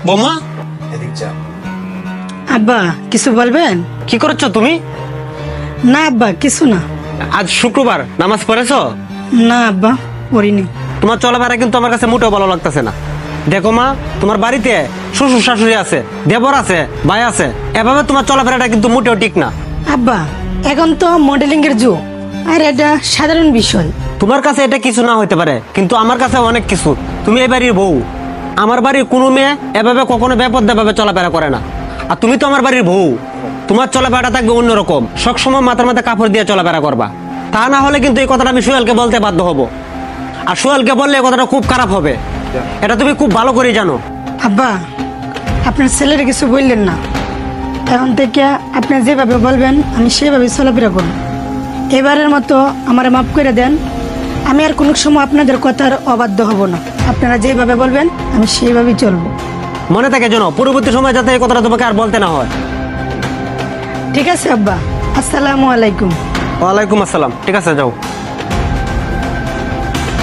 বৌমা, আব্বা কিছু বলবেন? কি করছো তুমি? না আব্বা কিছু না। আজ শুক্রবার, নামাজ পড়েছো? না আব্বা পড়িনি। তোমার চলাফেরা কিন্তু আমার কাছে মোটেও ভালো লাগতেছে না। দেখো মা, তোমার বাড়িতে শ্বশুর শাশুড়ি আছে, দেবর আছে, ভাই আছে, এভাবে তোমার চলাফেরাটা কিন্তু মোটেও ঠিক না। আব্বা এখন তো মডেলিং এর যুগ, আর এটা সাধারণ বিষয়। তোমার কাছে এটা কিছু না হইতে পারে, কিন্তু আমার কাছে অনেক কিছু। তুমি এই বাড়ির বউ। আমার বাড়ির কোনো মেয়ে এভাবে কখনো বেপরোয়াভাবে চলাফেরা করে না। আর তুমি তো আমার বাড়ির বউ, তোমার চলাফেরাটা থাকবে অন্যরকম। সবসময় মাথার মাথায় কাপড় দিয়ে চলাফেরা করবা। তা না হলে কিন্তু এই কথাটা আমি সোহেলকে বলতে বাধ্য হব। আর সোহেলকে বললে এই কথাটা খুব খারাপ হবে, এটা তুমি খুব ভালো করেই জানো। আব্বা আপনার ছেলের কিছু বললেন না, এখন থেকে আপনি যেভাবে বলবেন আমি সেভাবে চলাফেরা করব। এবারের মতো আমারে মাফ করে দেন। আমি আর কোনো সময় আপনাদের কথার অবাধ্য হব না। আপনারা যেভাবে বলবেন আমি সেইভাবেই চলবো। মনে থাকে যেন পরবর্তী সময় যাতে এই কথাটা তোমাকে আর বলতে না হয়। ঠিক আছে আব্বা, আসসালামু আলাইকুম। ওয়ালাইকুম আসসালাম। ঠিক আছে, যাও।